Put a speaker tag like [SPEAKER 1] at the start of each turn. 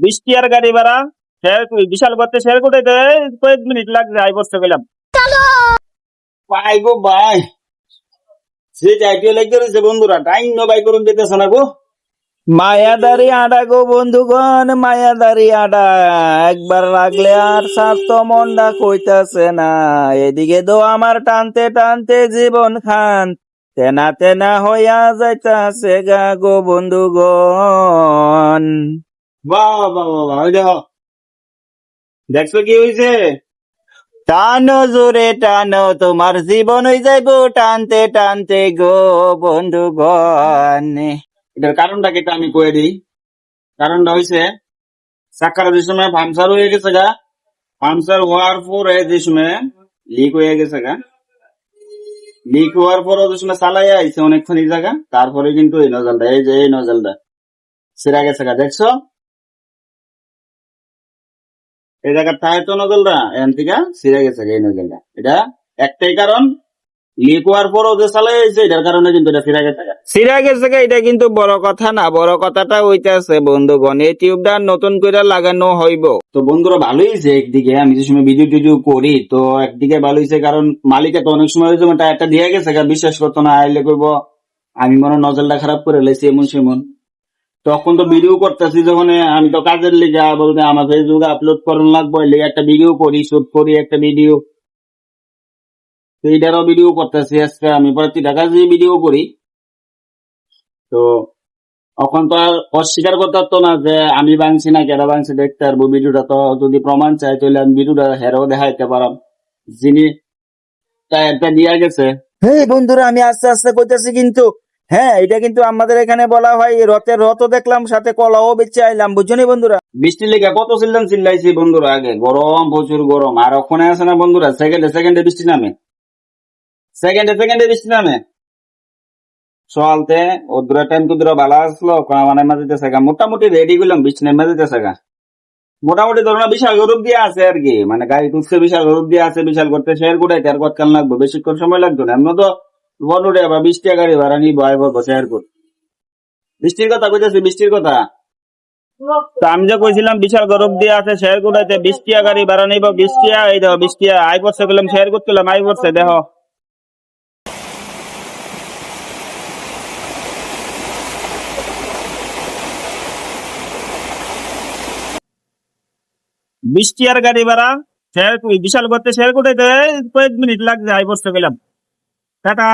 [SPEAKER 1] বৃষ্টি আর গাড়ি ভাড়া শেয়ার বিশাল করতে শেয়ার করে কয়েক মিনিট লাগবে আই বসতে গেলাম।
[SPEAKER 2] ভাই গো ভাই, সে যাইতে লাগতে রয়েছে বন্ধুরা, টাইম ন বাই করুন যেতেছে না গো।
[SPEAKER 3] মায়াদারি আডা গো বন্ধুগণ, মায়াদারি আডা একবার লাগলে আর স্বার্থ মনটা কইতাছে না। এদিকে তো আমার টানতে টানতে জীবন খান তেনা তেনা হইয়া যাইতাছে গা গো বন্ধুগণ।
[SPEAKER 2] বাহ বাহ বাহ বাহ, ওই দেখো, দেখছো কি হয়েছে?
[SPEAKER 3] টানো জোরে টানো, তোমার জীবন হয়ে যাইবো টানতে টানতে গো বন্ধুগণ।
[SPEAKER 2] এটার কারণটা কি আমি কয়ে দিই। কারণটা হয়েছে চাকার যে সময় পাংচার হয়ে গেছে গা, পাংচার হওয়ার পরে যে সময় লিক হয়ে গেছে গা, লিক হওয়ার পরে যে সময় চালাই আইছে অনেকক্ষণ এই জায়গা, তারপরে কিন্তু এই নজলটা, এই যে এই নজলটা ছিঁড়া গেছে গা, দেখছো? এই জায়গার টায়ার তো নজলটা এখান থেকে ছিঁড়া গেছে গা, এই নজলটা। এটা একটাই কারণ, লিক হওয়ার পরও যে চালাই আইছে এটার কারণে কিন্তু এটা ছিঁড়া গেছে গা।
[SPEAKER 3] সিরা গেছে গা, এটা কিন্তু বড় কথা না, বড় কথাটা হইতাছে বন্ধুগণ এই টিউবটা নতুন করে লাগানো হইব।
[SPEAKER 2] তো বন্ধুরা ভালোই হয়েছে একদিকে, আমি যে সময় ভিডিও টিডিও করি তো একদিকে ভালো হয়েছে, কারণ মালিকে তো অনেক সময় যেমন টায়ারটা দিয়ে গেছে গা, বিশ্বাস করতো না, আইলে করবো আমি মনে হয় নজলটা খারাপ করে লেছি এমন সেমন। তখন তো ভিডিও করতেছি যখন, আমি তো কাজের লিগা বলতে আমার ফেসবুকে আপলোড করার লাগবো, এর লিগে একটা ভিডিও করি, শুট করি একটা ভিডিও। তো এইটারও ভিডিও করতেছি আজকে আমি, প্রতিটা কাজে ভিডিও করি। তো এখন তো আর অস্বীকার করতে পারতো না যে আমি ভাঙছি না কেডা ভাঙছি, দেখতে পারবো ভিডিওটা। তো যদি প্রমাণ চাই তাহলে আমি ভিডিওটা হেরাও দেখাইতে পারাম, যিনি টায়ারটা দিয়া গেছে।
[SPEAKER 3] হ্যাঁ বন্ধুরা, আমি আস্তে আস্তে কইতেছি কিন্তু, হ্যাঁ এটা কিন্তু আমাদের এখানে বলা হয় রথের রথও দেখলাম, সাথে কলাও বেঁচে আইলাম, বুঝছো নি বন্ধুরা।
[SPEAKER 2] বৃষ্টি লেগে কত চিল্লাইছি বন্ধুরা, আগে গরম, প্রচুর গরম। আর ওখানে আছে না বন্ধুরা, সেকেন্ডে সেকেন্ডে বৃষ্টি নামে, সেকেন্ডে সেকেন্ডে বৃষ্টি নামে। চলতে ওদের টাইম কুদুরা ভালো আসলো, মানে মাঝে গা মোটামুটি রেডি করলাম, বৃষ্টি নেমে যেতেছে গা। মোটামুটি ধরো না বিশাল গরুপ দিয়ে আছে আর কি, মানে গাড়ি তুলছে বিশাল গরুপ দিয়ে আছে, বিশাল করতে শেয়ার কুটাইতে আর কতক্ষণ লাগবে, বেশিক্ষণ সময় লাগবে না। এমন তো 15 বা 20 গাড়ি ভাড়া নিবো, আইবো শেয়ার কর। বৃষ্টির কথা কইতেছি, বৃষ্টির কথা।
[SPEAKER 1] তো আমি যে কইছিলাম বিশাল গরম দিয়ে আছে শেয়ার করতে, 20 গাড়ি ভাড়া নিব, 20 এই দেখো 20 আই বসতে গেলাম শেয়ার করতেলাম, আই বসছে দেখো। বৃষ্টি আর গাড়ি ভাড়া শেয়ার বিশাল করতে শেয়ার করতে কয়েক মিনিট লাগবে আই বসতে গেলাম। টাটা।